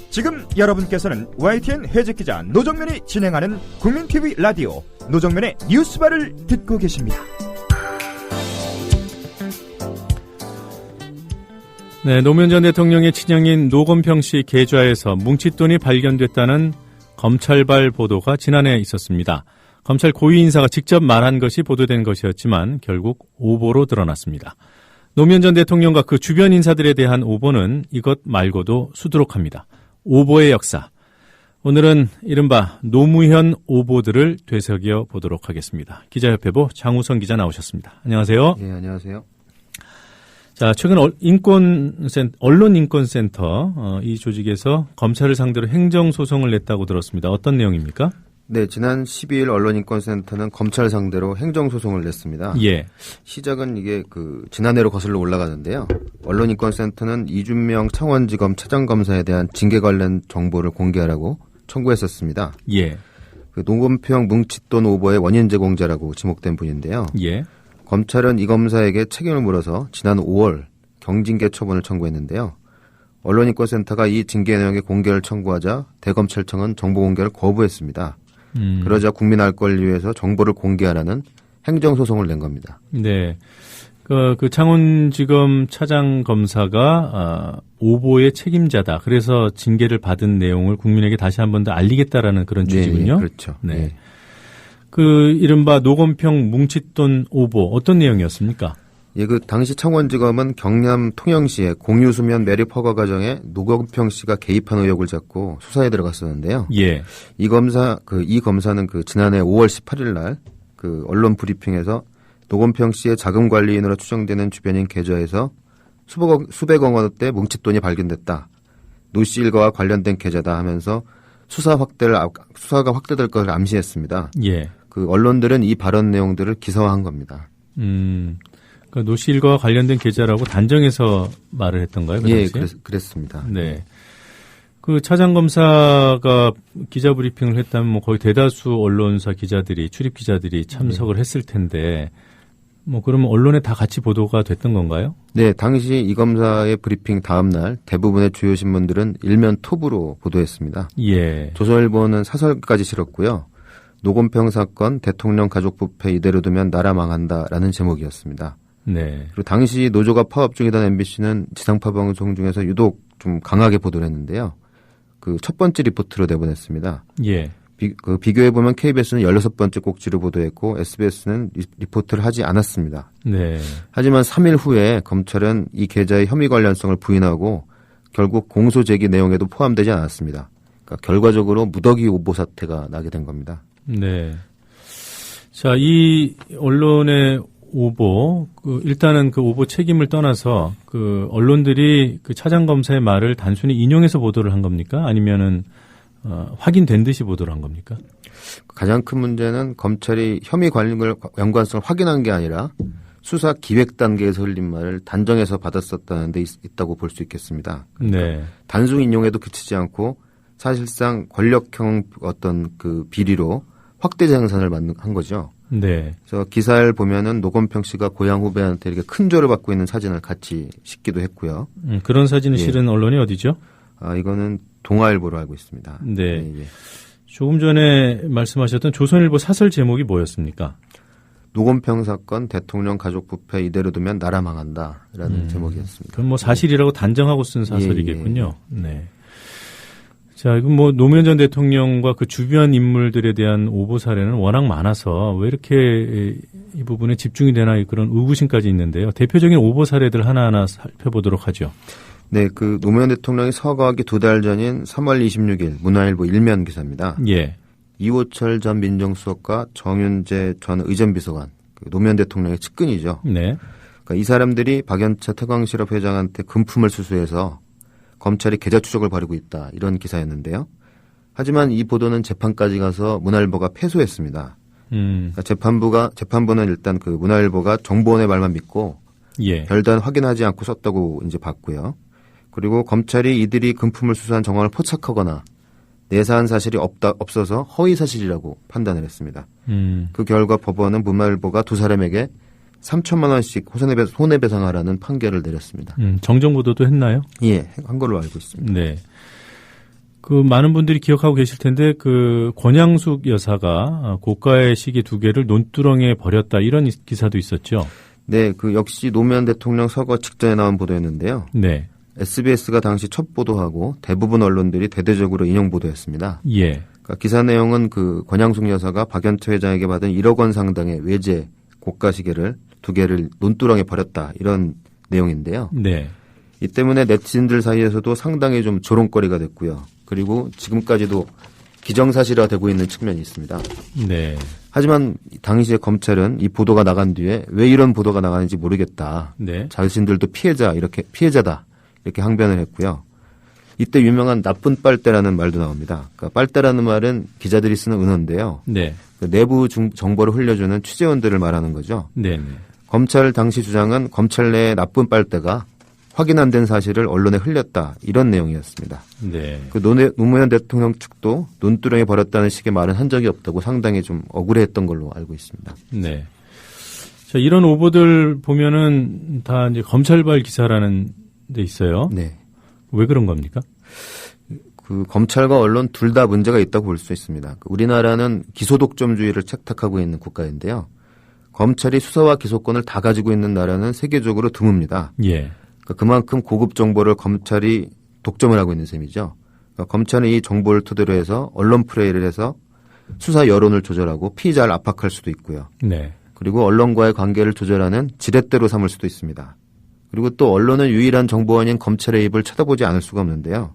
지금 여러분께서는 YTN 해직기자 노정면이 진행하는 국민TV 라디오 노정면의 뉴스바를 듣고 계십니다. 네, 노무현 전 대통령의 친형인 노건평 씨 계좌에서 뭉칫돈이 발견됐다는 검찰발 보도가 지난해 있었습니다. 검찰 고위 인사가 직접 말한 것이 보도된 것이었지만 결국 오보로 드러났습니다. 노무현 전 대통령과 그 주변 인사들에 대한 오보는 이것 말고도 수두룩합니다. 오보의 역사. 오늘은 이른바 노무현 오보들을 되새겨 보도록 하겠습니다. 기자협회보 장우성 기자 나오셨습니다. 안녕하세요. 네, 안녕하세요. 자, 최근 언론인권센터 이 조직에서 검찰을 상대로 행정소송을 냈다고 들었습니다. 어떤 내용입니까? 네, 지난 12일 언론인권센터는 검찰 상대로 행정소송을 냈습니다. 예. 시작은 이게 지난해로 거슬러 올라가는데요. 언론인권센터는 이준명 창원지검 차장검사에 대한 징계 관련 정보를 공개하라고 청구했었습니다. 예. 노건평 뭉칫돈 오보의 원인 제공자라고 지목된 분인데요. 예. 검찰은 이 검사에게 책임을 물어서 지난 5월 경징계 처분을 청구했는데요. 언론인권센터가 이 징계 내용의 공개를 청구하자 대검찰청은 정보 공개를 거부했습니다. 그러자 국민 알 권리 위해서 정보를 공개하라는 행정소송을 낸 겁니다. 네. 그 창원지검 차장검사가 오보의 책임자다. 그래서 징계를 받은 내용을 국민에게 다시 한 번 더 알리겠다라는 그런 취지군요. 네, 그렇죠. 네. 네. 이른바 노건평 뭉칫돈 오보 어떤 내용이었습니까? 예, 당시 창원지검은 경남 통영시의 공유수면 매립 허가 과정에 노건평 씨가 개입한 의혹을 잡고 수사에 들어갔었는데요. 예. 이 검사는 지난해 5월 18일 날 언론 브리핑에서 노건평 씨의 자금 관리인으로 추정되는 주변인 계좌에서 수백억 원대 뭉칫돈이 발견됐다. 노 씨 일가와 관련된 계좌다 하면서 수사가 확대될 것을 암시했습니다. 예. 언론들은 이 발언 내용들을 기사화한 겁니다. 노 씨 일가와 관련된 계좌라고 단정해서 말을 했던가요? 예, 그랬습니다. 네. 차장검사가 기자 브리핑을 했다면 거의 대다수 언론사 기자들이, 출입 기자들이 참석을 했을 텐데, 그러면 언론에 다 같이 보도가 됐던 건가요? 네, 당시 이 검사의 브리핑 다음 날 대부분의 주요 신문들은 일면 톱으로 보도했습니다. 예. 조선일보는 사설까지 실었고요. 노건평 사건 대통령 가족 부패 이대로 두면 나라 망한다라는 제목이었습니다. 네. 그리고 당시 노조가 파업 중이던 MBC는 지상파 방송 중에서 유독 좀 강하게 보도를 했는데요. 첫 번째 리포트로 내보냈습니다. 예. 비교해보면 KBS는 16번째 꼭지로 보도했고 SBS는 리포트를 하지 않았습니다. 네. 하지만 3일 후에 검찰은 이 계좌의 혐의 관련성을 부인하고 결국 공소 제기 내용에도 포함되지 않았습니다. 결과적으로 무더기 오보 사태가 나게 된 겁니다. 네. 자, 이 언론의 오보, 일단은 오보 책임을 떠나서 언론들이 차장검사의 말을 단순히 인용해서 보도를 한 겁니까? 아니면은 확인된 듯이 보도를 한 겁니까? 가장 큰 문제는 검찰이 혐의 관련 연관성을 확인한 게 아니라 수사 기획 단계에서 흘린 말을 단정해서 받았었다는 데 있다고 볼 수 있겠습니다. 네. 단순 인용에도 그치지 않고 사실상 권력형 비리로 확대 재생산을 한 거죠. 네. 그래서 기사를 보면은 노건평 씨가 고향 후배한테 이렇게 큰 조를 받고 있는 사진을 같이 싣기도 했고요. 그런 사진을 실은 언론이 어디죠? 이거는 동아일보로 알고 있습니다. 네. 예. 조금 전에 말씀하셨던 조선일보 사설 제목이 뭐였습니까? 노건평 사건 대통령 가족 부패 이대로 두면 나라 망한다라는 제목이었습니다. 그럼 사실이라고 단정하고 쓴 사설이겠군요. 예. 네. 자, 이건 노무현 전 대통령과 그 주변 인물들에 대한 오보 사례는 워낙 많아서 왜 이렇게 이 부분에 집중이 되나 그런 의구심까지 있는데요. 대표적인 오보 사례들 하나하나 살펴보도록 하죠. 네, 노무현 대통령이 서거하기 2달 전인 3월 26일 문화일보 일면 기사입니다. 예. 이호철 전 민정수석과 정윤재 전 의전비서관, 노무현 대통령의 측근이죠. 네. 이 사람들이 박연차 태광실업 회장한테 금품을 수수해서 검찰이 계좌 추적을 벌이고 있다. 이런 기사였는데요. 하지만 이 보도는 재판까지 가서 문화일보가 패소했습니다. 재판부는 일단 문화일보가 정보원의 말만 믿고 예. 별단 확인하지 않고 썼다고 이제 봤고요. 그리고 검찰이 이들이 금품을 수수한 정황을 포착하거나 내사한 사실이 없어서 허위 사실이라고 판단을 했습니다. 그 결과 법원은 문화일보가 두 사람에게 3천만 원씩 손해배상하라는 판결을 내렸습니다. 정정 보도도 했나요? 예, 한 걸로 알고 있습니다. 네. 그 많은 분들이 기억하고 계실 텐데 그 권양숙 여사가 고가의 시계 2개를 논두렁에 버렸다 이런 기사도 있었죠. 네, 그 역시 노무현 대통령 서거 직전에 나온 보도였는데요. 네. SBS가 당시 첫 보도하고 대부분 언론들이 대대적으로 인용 보도했습니다. 예. 그러니까 기사 내용은 그 권양숙 여사가 박연차 회장에게 받은 1억 원 상당의 외제 고가 시계를 2개를 논두렁에 버렸다 이런 내용인데요. 네. 이 때문에 네티즌들 사이에서도 상당히 좀 조롱거리가 됐고요. 그리고 지금까지도 기정사실화되고 있는 측면이 있습니다. 네. 하지만 당시에 검찰은 이 보도가 나간 뒤에 왜 이런 보도가 나가는지 모르겠다. 네. 자신들도 피해자다 이렇게 항변을 했고요. 이때 유명한 나쁜 빨대라는 말도 나옵니다. 그러니까 빨대라는 말은 기자들이 쓰는 은어인데요. 네. 그 내부 정보를 흘려주는 취재원들을 말하는 거죠. 네. 네. 검찰 당시 주장은 검찰 내의 나쁜 빨대가 확인 안 된 사실을 언론에 흘렸다 이런 내용이었습니다. 네. 그 노무현 대통령 측도 논두렁에 버렸다는 식의 말은 한 적이 없다고 상당히 좀 억울해했던 걸로 알고 있습니다. 네. 자, 이런 오보들 보면은 다 이제 검찰발 기사라는 데 있어요. 네. 왜 그런 겁니까? 그 검찰과 언론 둘 다 문제가 있다고 볼 수 있습니다. 우리나라는 기소독점주의를 채택하고 있는 국가인데요. 검찰이 수사와 기소권을 다 가지고 있는 나라는 세계적으로 드뭅니다. 예. 그만큼 고급 정보를 검찰이 독점을 하고 있는 셈이죠. 그러니까 검찰은 이 정보를 토대로 해서 언론 플레이를 해서 수사 여론을 조절하고 피의자를 압박할 수도 있고요. 네. 그리고 언론과의 관계를 조절하는 지렛대로 삼을 수도 있습니다. 그리고 또 언론은 유일한 정보원인 검찰의 입을 쳐다보지 않을 수가 없는데요.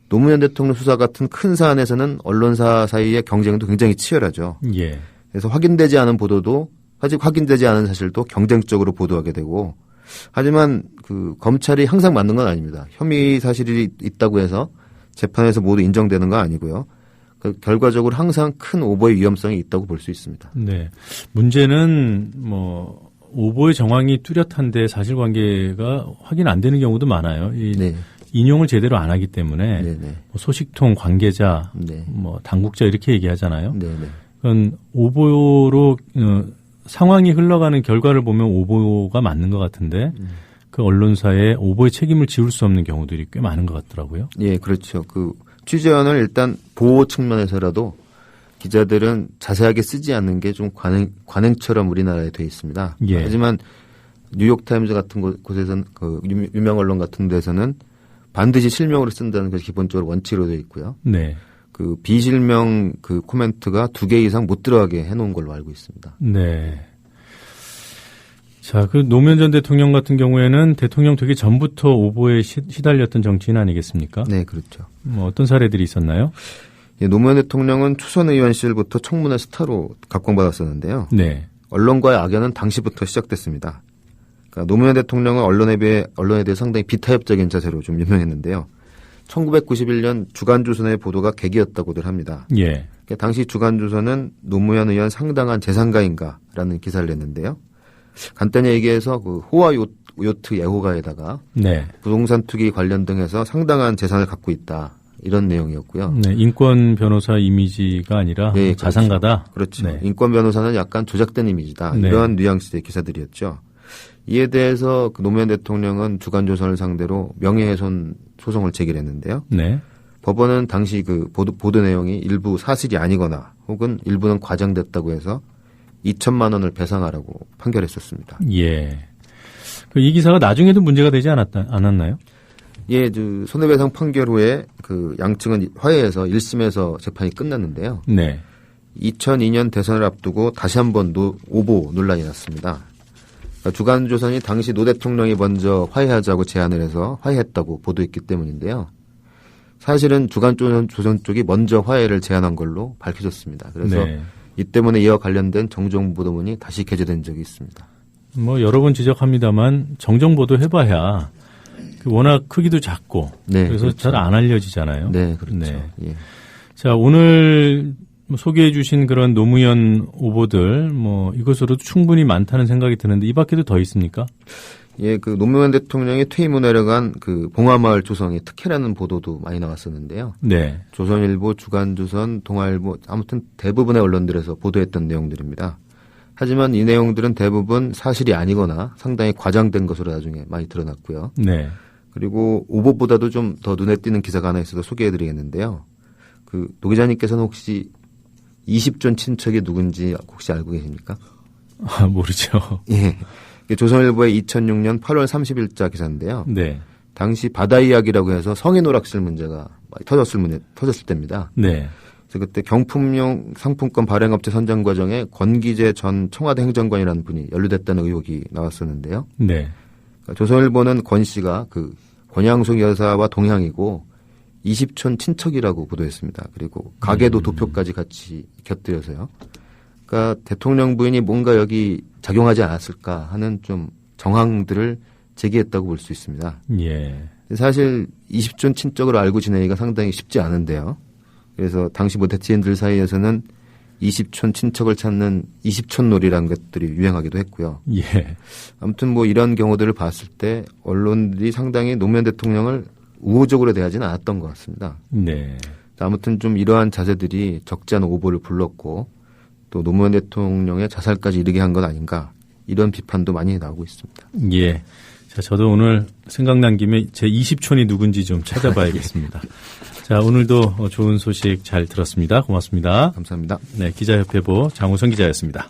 노무현 대통령 수사 같은 큰 사안에서는 언론사 사이의 경쟁도 굉장히 치열하죠. 예. 그래서 확인되지 않은 보도도 아직 확인되지 않은 사실도 경쟁적으로 보도하게 되고 하지만 그 검찰이 항상 맞는 건 아닙니다. 혐의 사실이 있다고 해서 재판에서 모두 인정되는 건 아니고요. 그 결과적으로 항상 큰 오보의 위험성이 있다고 볼 수 있습니다. 네. 문제는 뭐 오보의 정황이 뚜렷한데 사실관계가 확인 안 되는 경우도 많아요. 네. 인용을 제대로 안 하기 때문에 네네. 뭐 소식통 관계자, 네. 뭐 당국자 이렇게 얘기하잖아요. 네네. 그건 오보로 상황이 흘러가는 결과를 보면 오보가 맞는 것 같은데 그 언론사에 오보의 책임을 지울 수 없는 경우들이 꽤 많은 것 같더라고요. 예, 그렇죠. 그 취재원을 일단 보호 측면에서라도 기자들은 자세하게 쓰지 않는 게 좀 관행처럼 우리나라에 돼 있습니다. 예. 하지만 뉴욕타임즈 같은 곳에서는 그 유명 언론 같은 데서는 반드시 실명으로 쓴다는 것이 기본적으로 원칙으로 되어 있고요. 네. 그 비실명 그 코멘트가 2개 이상 못 들어가게 해놓은 걸로 알고 있습니다. 네. 자, 그 노무현 전 대통령 같은 경우에는 대통령 되기 전부터 오보에 시달렸던 정치인 아니겠습니까? 네, 그렇죠. 뭐 어떤 사례들이 있었나요? 예, 노무현 대통령은 초선 의원 시절부터 청문회 스타로 각광받았었는데요. 네. 언론과의 악연은 당시부터 시작됐습니다. 그러니까 노무현 대통령은 언론에 대해 상당히 비타협적인 자세로 좀 유명했는데요. 1991년 주간조선의 보도가 계기였다고들 합니다. 예. 그러니까 당시 주간조선은 노무현 의원 상당한 재산가인가라는 기사를 냈는데요. 간단히 얘기해서 그 호화 요트 예호가에다가 네. 부동산 투기 관련 등에서 상당한 재산을 갖고 있다. 이런 내용이었고요. 네, 인권 변호사 이미지가 아니라 네, 자산가다. 그렇죠. 네. 인권 변호사는 약간 조작된 이미지다. 네. 이러한 뉘앙스의 기사들이었죠. 이에 대해서 그 노무현 대통령은 주간조선을 상대로 명예훼손 소송을 제기했는데요. 네. 법원은 당시 그 보도 내용이 일부 사실이 아니거나 혹은 일부는 과장됐다고 해서 2천만 원을 배상하라고 판결했었습니다. 예. 이 기사가 나중에도 문제가 되지 않았나요? 예, 손해배상 판결 후에 그 양측은 화해해서 1심에서 재판이 끝났는데요. 네. 2002년 대선을 앞두고 다시 한번 오보 논란이 났습니다. 그러니까 주간조선이 당시 노 대통령이 먼저 화해하자고 제안을 해서 화해했다고 보도했기 때문인데요. 사실은 주간조선 쪽이 먼저 화해를 제안한 걸로 밝혀졌습니다. 그래서 네. 이 때문에 이와 관련된 정정 보도문이 다시 게재된 적이 있습니다. 뭐 여러 번 지적합니다만 정정 보도 해봐야 워낙 크기도 작고 네, 그래서 그렇죠. 잘 안 알려지잖아요. 네, 그렇죠. 네. 예. 자, 오늘 소개해 주신 그런 노무현 오보들 뭐 이것으로도 충분히 많다는 생각이 드는데 이 밖에도 더 있습니까? 예, 그 노무현 대통령이 퇴임 후 내려간 그 봉화마을 조성이 특혜라는 보도도 많이 나왔었는데요. 네. 조선일보, 주간조선, 동아일보 아무튼 대부분의 언론들에서 보도했던 내용들입니다. 하지만 이 내용들은 대부분 사실이 아니거나 상당히 과장된 것으로 나중에 많이 드러났고요. 네. 그리고 오보보다도 좀 더 눈에 띄는 기사가 하나 있어서 소개해드리겠는데요. 그 노 기자님께서는 혹시 20촌 친척이 누군지 혹시 알고 계십니까? 아, 모르죠. 예. 조선일보의 2006년 8월 30일자 기사인데요. 네. 당시 바다 이야기라고 해서 성인 오락실 문제가 많이 터졌을 때입니다. 네. 그래서 그때 경품용 상품권 발행업체 선정 과정에 권기재 전 청와대 행정관이라는 분이 연루됐다는 의혹이 나왔었는데요. 네. 그러니까 조선일보는 권 씨가 그 권양숙 여사와 동향이고 20촌 친척이라고 보도했습니다. 그리고 가계도 도표까지 같이 곁들여서요. 그러니까 대통령 부인이 뭔가 여기 작용하지 않았을까 하는 좀 정황들을 제기했다고 볼 수 있습니다. 예. 사실 20촌 친척을 알고 지내기가 상당히 쉽지 않은데요. 그래서 당시 뭐 대치인들 사이에서는 20촌 친척을 찾는 20촌 놀이라는 것들이 유행하기도 했고요. 예. 아무튼 뭐 이런 경우들을 봤을 때 언론들이 상당히 노무현 대통령을 우호적으로 대하지는 않았던 것 같습니다. 네. 아무튼 좀 이러한 자세들이 적지 않은 오보를 불렀고 또 노무현 대통령의 자살까지 이르게 한 건 아닌가 이런 비판도 많이 나오고 있습니다. 예. 자, 저도 오늘 생각난 김에 제 20촌이 누군지 좀 찾아봐야겠습니다. 자, 오늘도 좋은 소식 잘 들었습니다. 고맙습니다. 감사합니다. 네, 기자협회보 장우선 기자였습니다.